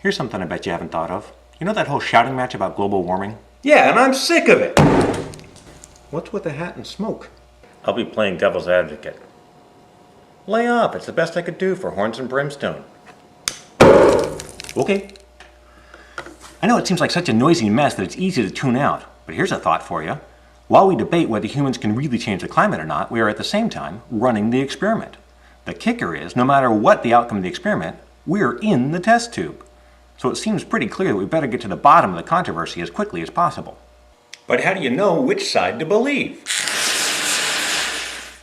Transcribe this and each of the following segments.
Here's something I bet you haven't thought of. You know that whole shouting match about global warming? Yeah, and I'm sick of it. What's with the hat and smoke? I'll be playing devil's advocate. Lay off, it's the best I could do for horns and brimstone. Okay. I know it seems like such a noisy mess that it's easy to tune out, but here's a thought for you. While we debate whether humans can really change the climate or not, we are at the same time running the experiment. The kicker is, no matter what the outcome of the experiment, we're in the test tube. So it seems pretty clear that we better get to the bottom of the controversy as quickly as possible. But how do you know which side to believe?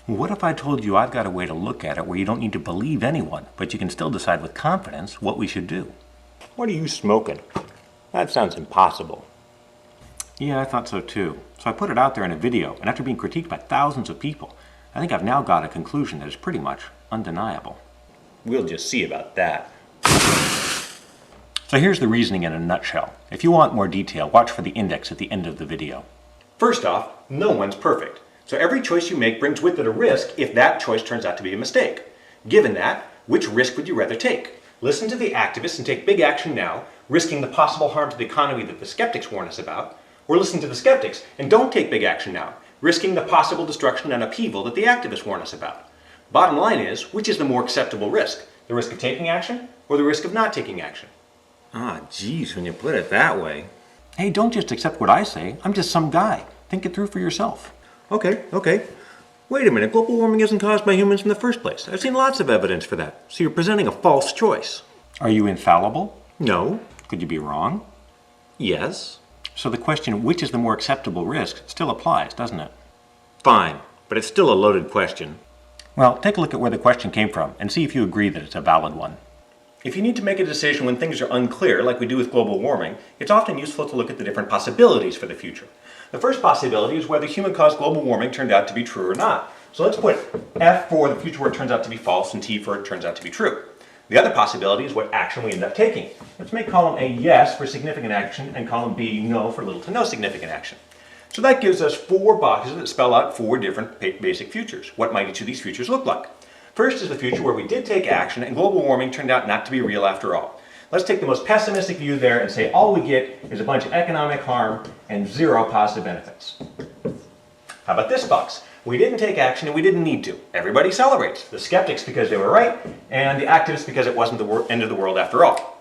What if I told you I've got a way to look at it where you don't need to believe anyone, but you can still decide with confidence what we should do? What are you smoking? That sounds impossible. Yeah, I thought so too. So I put it out there in a video, and after being critiqued by thousands of people, I think I've now got a conclusion that is pretty much undeniable. We'll just see about that. So here's the reasoning in a nutshell. If you want more detail, watch for the index at the end of the video. First off, no one's perfect. So every choice you make brings with it a risk if that choice turns out to be a mistake. Given that, which risk would you rather take? Listen to the activists and take big action now, risking the possible harm to the economy that the skeptics warn us about, or listen to the skeptics and don't take big action now, risking the possible destruction and upheaval that the activists warn us about. Bottom line is, which is the more acceptable risk? The risk of taking action or the risk of not taking action? Ah, geez, when you put it that way. Hey, don't just accept what I say. I'm just some guy. Think it through for yourself. Okay. Wait a minute, global warming isn't caused by humans in the first place. I've seen lots of evidence for that. So you're presenting a false choice. Are you infallible? No. Could you be wrong? Yes. So the question, which is the more acceptable risk, still applies, doesn't it? Fine, but it's still a loaded question. Well, take a look at where the question came from and see if you agree that it's a valid one. If you need to make a decision when things are unclear, like we do with global warming, it's often useful to look at the different possibilities for the future. The first possibility is whether human-caused global warming turned out to be true or not. So let's put F for the future where it turns out to be false and T for it turns out to be true. The other possibility is what action we end up taking. Let's make column A yes for significant action and column B no for little to no significant action. So that gives us 4 boxes that spell out 4 different basic futures. What might each of these futures look like? First is the future where we did take action and global warming turned out not to be real after all. Let's take the most pessimistic view there and say all we get is a bunch of economic harm and 0 positive benefits. How about this box? We didn't take action and we didn't need to. Everybody celebrates. The skeptics because they were right and the activists because it wasn't the end of the world after all.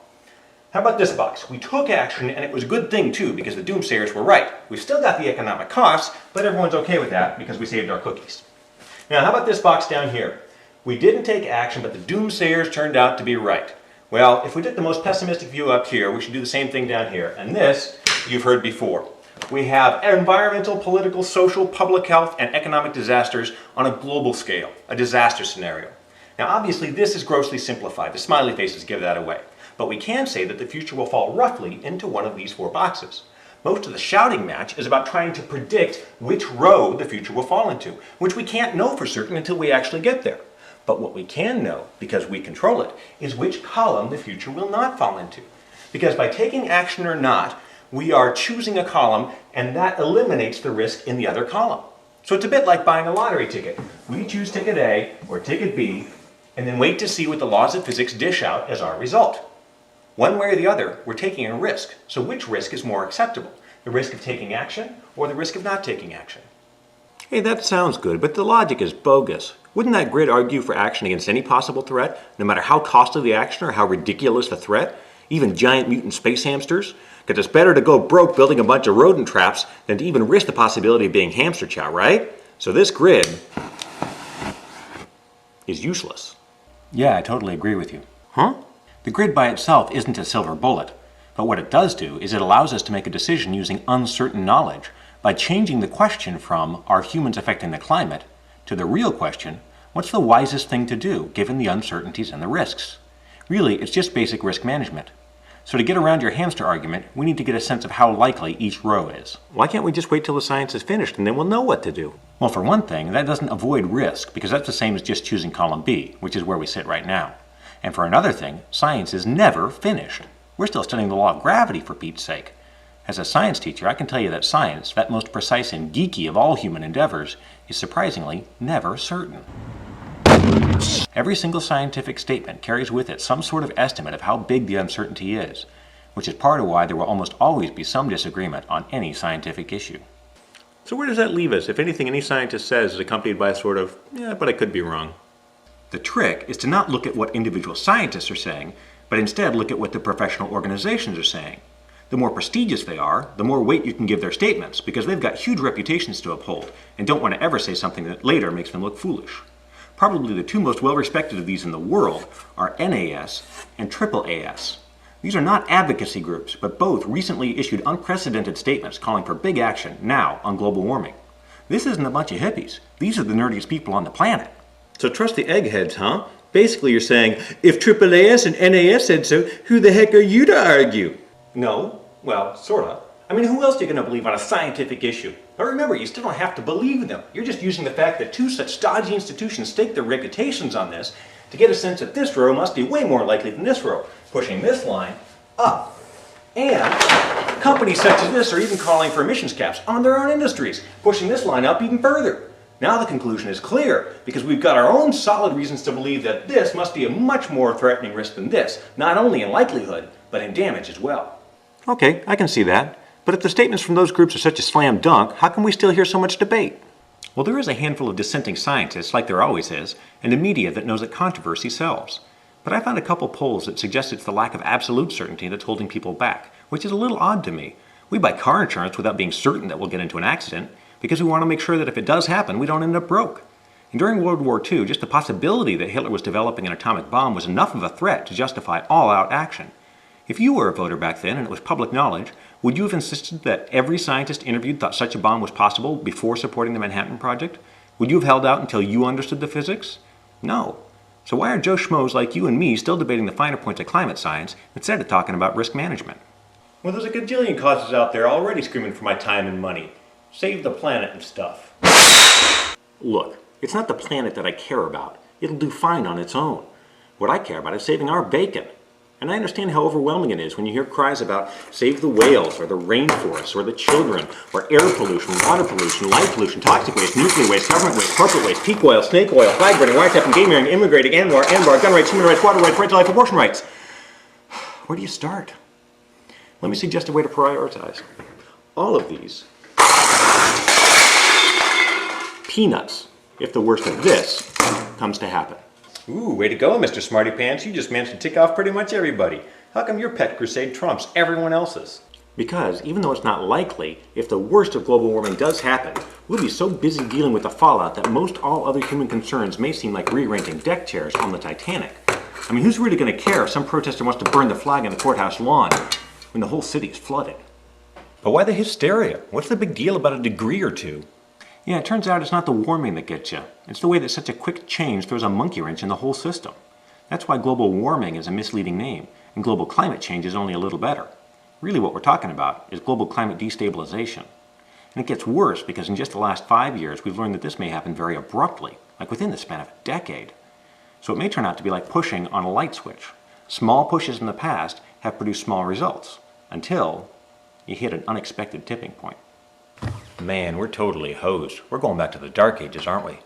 How about this box? We took action and it was a good thing too because the doomsayers were right. We've still got the economic costs, but everyone's okay with that because we saved our cookies. Now how about this box down here? We didn't take action, but the doomsayers turned out to be right. Well, if we took the most pessimistic view up here, we should do the same thing down here. And this, you've heard before. We have environmental, political, social, public health, and economic disasters on a global scale, a disaster scenario. Now, obviously, this is grossly simplified. The smiley faces give that away. But we can say that the future will fall roughly into one of these 4 boxes. Most of the shouting match is about trying to predict which row the future will fall into, which we can't know for certain until we actually get there. But what we can know, because we control it, is which column the future will not fall into. Because by taking action or not, we are choosing a column and that eliminates the risk in the other column. So it's a bit like buying a lottery ticket. We choose ticket A or ticket B and then wait to see what the laws of physics dish out as our result. One way or the other, we're taking a risk. So which risk is more acceptable? The risk of taking action or the risk of not taking action? Hey, that sounds good, but the logic is bogus. Wouldn't that grid argue for action against any possible threat, no matter how costly the action or how ridiculous the threat? Even giant mutant space hamsters? Because it's better to go broke building a bunch of rodent traps than to even risk the possibility of being hamster chow, right? So this grid is useless. Yeah, I totally agree with you. Huh? The grid by itself isn't a silver bullet, but what it does do is it allows us to make a decision using uncertain knowledge by changing the question from, are humans affecting the climate, to the real question, what's the wisest thing to do given the uncertainties and the risks? Really, it's just basic risk management. So to get around your hamster argument, we need to get a sense of how likely each row is. Why can't we just wait till the science is finished and then we'll know what to do? Well, for one thing, that doesn't avoid risk because that's the same as just choosing column B, which is where we sit right now. And for another thing, science is never finished. We're still studying the law of gravity, for Pete's sake. As a science teacher, I can tell you that science, that most precise and geeky of all human endeavors, is surprisingly never certain. Every single scientific statement carries with it some sort of estimate of how big the uncertainty is, which is part of why there will almost always be some disagreement on any scientific issue. So where does that leave us if anything any scientist says is accompanied by a sort of, yeah, but I could be wrong? The trick is to not look at what individual scientists are saying, but instead look at what the professional organizations are saying. The more prestigious they are, the more weight you can give their statements, because they've got huge reputations to uphold and don't want to ever say something that later makes them look foolish. Probably the two most well-respected of these in the world are NAS and AAAS. These are not advocacy groups, but both recently issued unprecedented statements calling for big action now on global warming. This isn't a bunch of hippies. These are the nerdiest people on the planet. So trust the eggheads, huh? Basically you're saying, if AAAS and NAS said so, who the heck are you to argue? No, well, sorta. I mean, who else are you going to believe on a scientific issue? But remember, you still don't have to believe them. You're just using the fact that two such stodgy institutions stake their reputations on this to get a sense that this row must be way more likely than this row, pushing this line up. And companies such as this are even calling for emissions caps on their own industries, pushing this line up even further. Now the conclusion is clear, because we've got our own solid reasons to believe that this must be a much more threatening risk than this, not only in likelihood, but in damage as well. Okay, I can see that. But if the statements from those groups are such a slam dunk, how can we still hear so much debate? Well, there is a handful of dissenting scientists, like there always is, and a media that knows that controversy sells. But I found a couple polls that suggest it's the lack of absolute certainty that's holding people back, which is a little odd to me. We buy car insurance without being certain that we'll get into an accident, because we want to make sure that if it does happen, we don't end up broke. And during World War II, just the possibility that Hitler was developing an atomic bomb was enough of a threat to justify all-out action. If you were a voter back then and it was public knowledge, would you have insisted that every scientist interviewed thought such a bomb was possible before supporting the Manhattan Project? Would you have held out until you understood the physics? No. So why are Joe Schmoes like you and me still debating the finer points of climate science instead of talking about risk management? Well, there's a gajillion causes out there already screaming for my time and money. Save the planet and stuff. Look, it's not the planet that I care about. It'll do fine on its own. What I care about is saving our bacon. And I understand how overwhelming it is when you hear cries about save the whales, or the rainforests, or the children, or air pollution, water pollution, light pollution, toxic waste, nuclear waste, government waste, corporate waste, peak oil, snake oil, flag burning, wiretapping, game hearing, immigrating, ANWR, gun rights, human rights, water rights, right to life, abortion rights. Where do you start? Let me suggest a way to prioritize. All of these. Peanuts, if the worst of this comes to happen. Ooh, way to go, Mr. Smarty Pants. You just managed to tick off pretty much everybody. How come your pet crusade trumps everyone else's? Because even though it's not likely, if the worst of global warming does happen, we'll be so busy dealing with the fallout that most all other human concerns may seem like rearranging deck chairs on the Titanic. I mean, who's really going to care if some protester wants to burn the flag on the courthouse lawn when the whole city is flooded? But why the hysteria? What's the big deal about a degree or two? Yeah, it turns out it's not the warming that gets you. It's the way that such a quick change throws a monkey wrench in the whole system. That's why global warming is a misleading name, and global climate change is only a little better. Really what we're talking about is global climate destabilization. And it gets worse because in just the last 5 years, we've learned that this may happen very abruptly, like within the span of a decade. So it may turn out to be like pushing on a light switch. Small pushes in the past have produced small results, until you hit an unexpected tipping point. Man, we're totally hosed. We're going back to the dark ages, aren't we?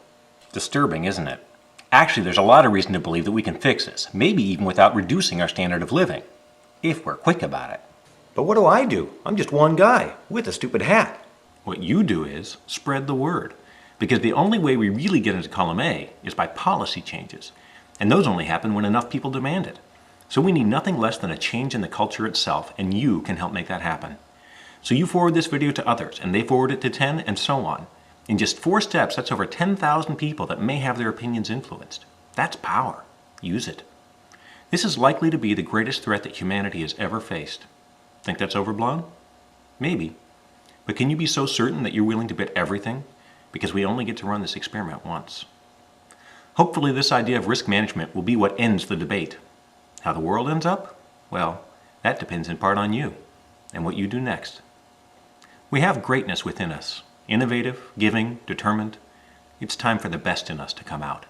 Disturbing, isn't it? Actually, there's a lot of reason to believe that we can fix this, maybe even without reducing our standard of living, if we're quick about it. But what do I do? I'm just one guy with a stupid hat. What you do is spread the word, because the only way we really get into column A is by policy changes, and those only happen when enough people demand it. So we need nothing less than a change in the culture itself, and you can help make that happen. So you forward this video to others, and they forward it to 10, and so on. In just 4 steps, that's over 10,000 people that may have their opinions influenced. That's power. Use it. This is likely to be the greatest threat that humanity has ever faced. Think that's overblown? Maybe. But can you be so certain that you're willing to bet everything? Because we only get to run this experiment once. Hopefully this idea of risk management will be what ends the debate. How the world ends up? Well, that depends in part on you and what you do next. We have greatness within us, innovative, giving, determined. It's time for the best in us to come out.